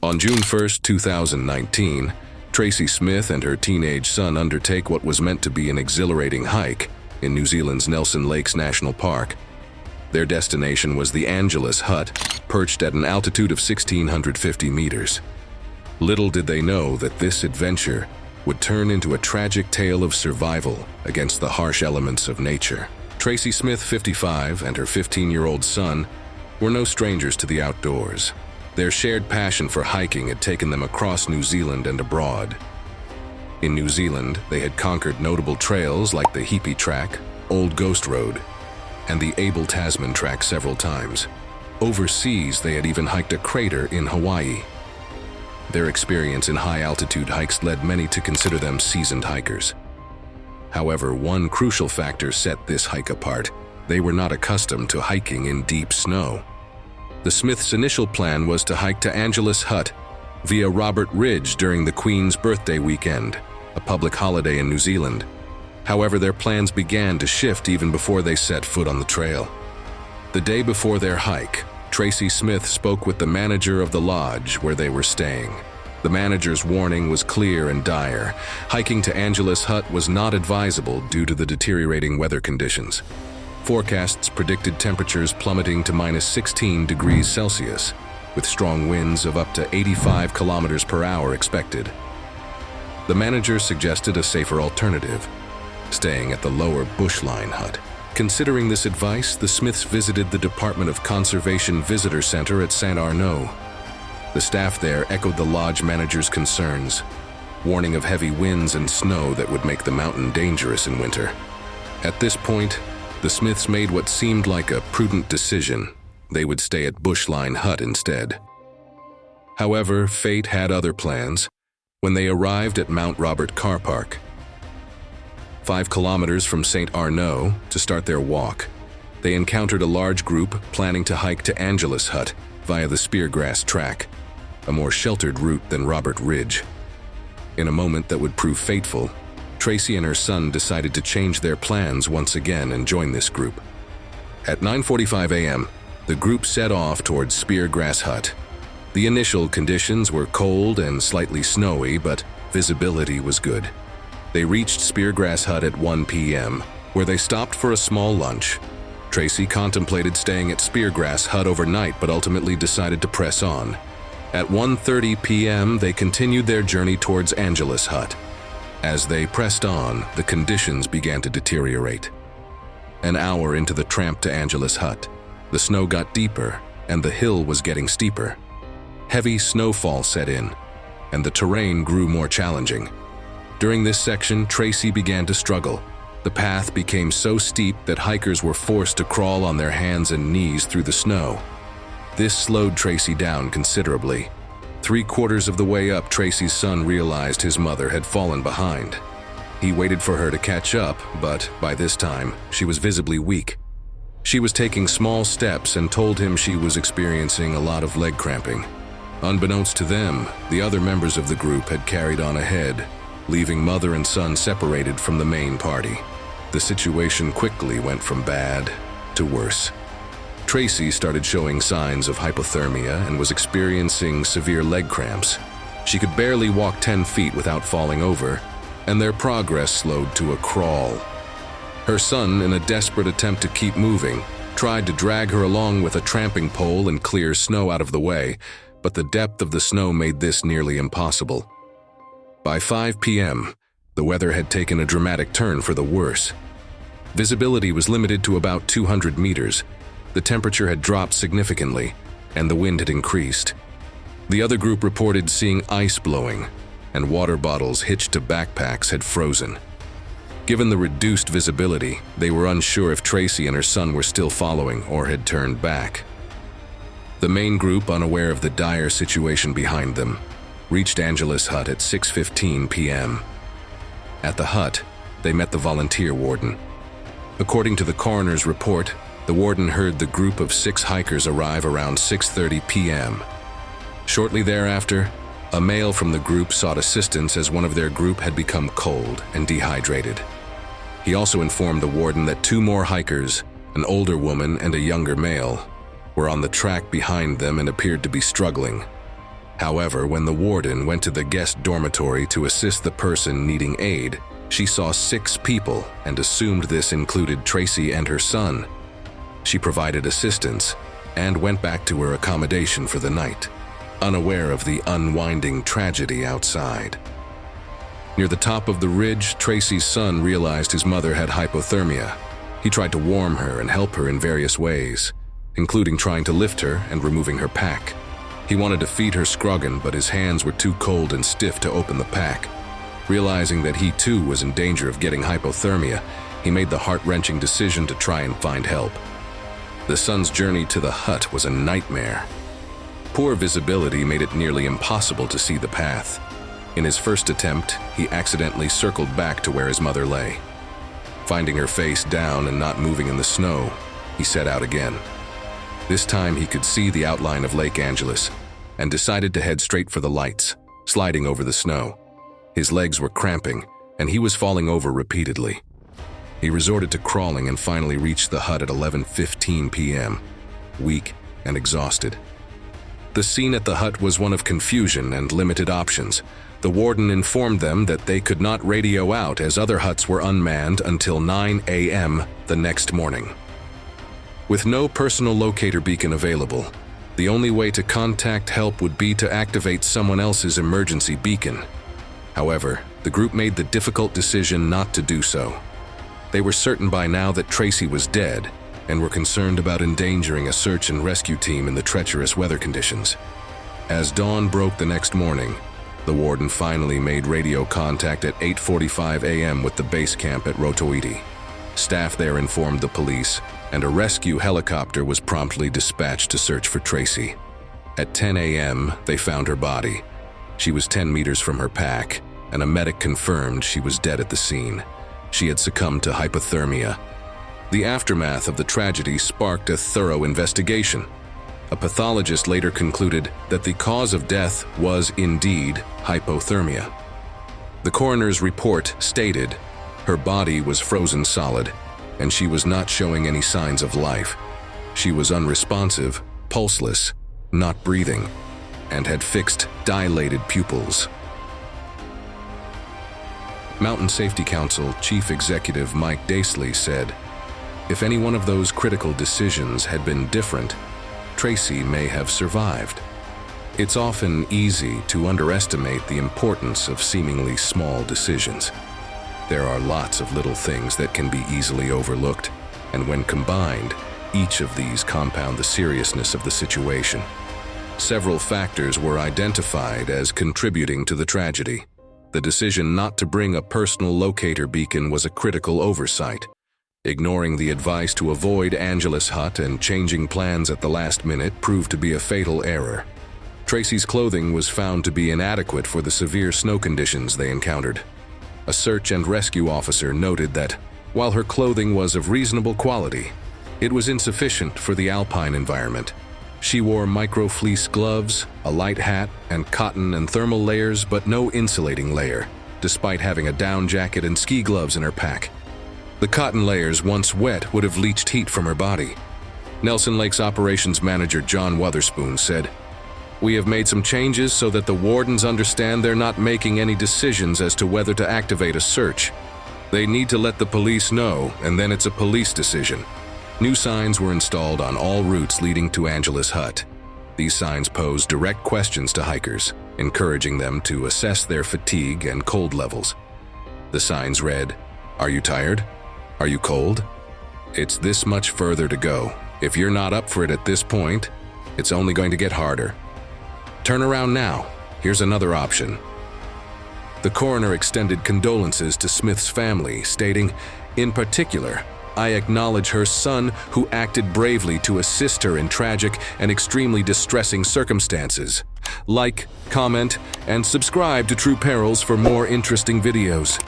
On June 1, 2019, Tracey Smith and her teenage son undertake what was meant to be an exhilarating hike in New Zealand's Nelson Lakes National Park. Their destination was the Angelus Hut, perched at an altitude of 1,650 meters. Little did they know that this adventure would turn into a tragic tale of survival against the harsh elements of nature. Tracey Smith, 55, and her 15-year-old son were no strangers to the outdoors. Their shared passion for hiking had taken them across New Zealand and abroad. In New Zealand, they had conquered notable trails like the Heapy Track, Old Ghost Road, and the Abel Tasman Track several times. Overseas, they had even hiked a crater in Hawaii. Their experience in high-altitude hikes led many to consider them seasoned hikers. However, one crucial factor set this hike apart. They were not accustomed to hiking in deep snow. The Smiths' initial plan was to hike to Angelus Hut via Robert Ridge during the Queen's birthday weekend, a public holiday in New Zealand. However, their plans began to shift even before they set foot on the trail. The day before their hike, Tracey Smith spoke with the manager of the lodge where they were staying. The manager's warning was clear and dire. Hiking to Angelus Hut was not advisable due to the deteriorating weather conditions. Forecasts predicted temperatures plummeting to -16 degrees Celsius, with strong winds of up to 85 kilometers per hour expected. The manager suggested a safer alternative, staying at the lower bushline hut. Considering this advice, the Smiths visited the Department of Conservation Visitor Center at St. Arnaud. The staff there echoed the lodge manager's concerns, warning of heavy winds and snow that would make the mountain dangerous in winter. At this point, the Smiths made what seemed like a prudent decision. They would stay at Bushline Hut instead. However, fate had other plans when they arrived at Mount Robert Car Park, 5 kilometers from St. Arnaud, to start their walk. They encountered a large group planning to hike to Angelus Hut via the Speargrass Track, a more sheltered route than Robert Ridge. In a moment that would prove fateful, Tracey and her son decided to change their plans once again and join this group. At 9:45 a.m., the group set off towards Speargrass Hut. The initial conditions were cold and slightly snowy, but visibility was good. They reached Speargrass Hut at 1 p.m., where they stopped for a small lunch. Tracey contemplated staying at Speargrass Hut overnight, but ultimately decided to press on. At 1:30 p.m., they continued their journey towards Angelus Hut. As they pressed on, the conditions began to deteriorate. An hour into the tramp to Angelus Hut, the snow got deeper and the hill was getting steeper. Heavy snowfall set in, and the terrain grew more challenging. During this section, Tracey began to struggle. The path became so steep that hikers were forced to crawl on their hands and knees through the snow. This slowed Tracey down considerably. 3/4 of the way up, Tracey's son realized his mother had fallen behind. He waited for her to catch up, but by this time, she was visibly weak. She was taking small steps and told him she was experiencing a lot of leg cramping. Unbeknownst to them, the other members of the group had carried on ahead, leaving mother and son separated from the main party. The situation quickly went from bad to worse. Tracey started showing signs of hypothermia and was experiencing severe leg cramps. She could barely walk 10 feet without falling over, and their progress slowed to a crawl. Her son, in a desperate attempt to keep moving, tried to drag her along with a tramping pole and clear snow out of the way, but the depth of the snow made this nearly impossible. By 5 p.m., the weather had taken a dramatic turn for the worse. Visibility was limited to about 200 meters. The temperature had dropped significantly, and the wind had increased. The other group reported seeing ice blowing, and water bottles hitched to backpacks had frozen. Given the reduced visibility, they were unsure if Tracey and her son were still following or had turned back. The main group, unaware of the dire situation behind them, reached Angelus Hut at 6:15 p.m. At the hut, they met the volunteer warden. According to the coroner's report, the warden heard the group of 6 hikers arrive around 6:30 p.m. Shortly thereafter, a male from the group sought assistance as one of their group had become cold and dehydrated. He also informed the warden that 2 more hikers, an older woman and a younger male, were on the track behind them and appeared to be struggling. However, when the warden went to the guest dormitory to assist the person needing aid, she saw 6 people and assumed this included Tracey and her son. She provided assistance and went back to her accommodation for the night, unaware of the unwinding tragedy outside. Near the top of the ridge, Tracey's son realized his mother had hypothermia. He tried to warm her and help her in various ways, including trying to lift her and removing her pack. He wanted to feed her scroggin, but his hands were too cold and stiff to open the pack. Realizing that he too was in danger of getting hypothermia, he made the heart-wrenching decision to try and find help. The son's journey to the hut was a nightmare. Poor visibility made it nearly impossible to see the path. In his first attempt, he accidentally circled back to where his mother lay. Finding her face down and not moving in the snow, he set out again. This time he could see the outline of Lake Angelus and decided to head straight for the lights, sliding over the snow. His legs were cramping and he was falling over repeatedly. He resorted to crawling and finally reached the hut at 11:15 p.m., weak and exhausted. The scene at the hut was one of confusion and limited options. The warden informed them that they could not radio out as other huts were unmanned until 9 a.m. the next morning. With no personal locator beacon available, the only way to contact help would be to activate someone else's emergency beacon. However, the group made the difficult decision not to do so. They were certain by now that Tracey was dead and were concerned about endangering a search and rescue team in the treacherous weather conditions. As dawn broke the next morning, the warden finally made radio contact at 8:45 a.m. with the base camp at Rotoiti. Staff there informed the police, and a rescue helicopter was promptly dispatched to search for Tracey. At 10 a.m., they found her body. She was 10 meters from her pack, and a medic confirmed she was dead at the scene. She had succumbed to hypothermia. The aftermath of the tragedy sparked a thorough investigation. A pathologist later concluded that the cause of death was indeed hypothermia. The coroner's report stated her body was frozen solid, and she was not showing any signs of life. She was unresponsive, pulseless, not breathing, and had fixed, dilated pupils. Mountain Safety Council Chief Executive Mike Daisley said, "If any one of those critical decisions had been different, Tracey may have survived." It's often easy to underestimate the importance of seemingly small decisions. There are lots of little things that can be easily overlooked, and when combined, each of these compound the seriousness of the situation. Several factors were identified as contributing to the tragedy. The decision not to bring a personal locator beacon was a critical oversight. Ignoring the advice to avoid Angelus Hut and changing plans at the last minute proved to be a fatal error. Tracey's clothing was found to be inadequate for the severe snow conditions they encountered. A search and rescue officer noted that, while her clothing was of reasonable quality, it was insufficient for the alpine environment. She wore micro-fleece gloves, a light hat, and cotton and thermal layers, but no insulating layer, despite having a down jacket and ski gloves in her pack. The cotton layers, once wet, would have leached heat from her body. Nelson Lake's operations manager John Wotherspoon said, "We have made some changes so that the wardens understand they're not making any decisions as to whether to activate a search. They need to let the police know, and then it's a police decision." New signs were installed on all routes leading to Angelus Hut. These signs pose direct questions to hikers, encouraging them to assess their fatigue and cold levels. The signs read, "Are you tired? Are you cold? It's this much further to go. If you're not up for it at this point, it's only going to get harder. Turn around now. Here's another option." The coroner extended condolences to Smith's family, stating, "In particular, I acknowledge her son who acted bravely to assist her in tragic and extremely distressing circumstances. Like, comment, and subscribe to True Perils for more interesting videos."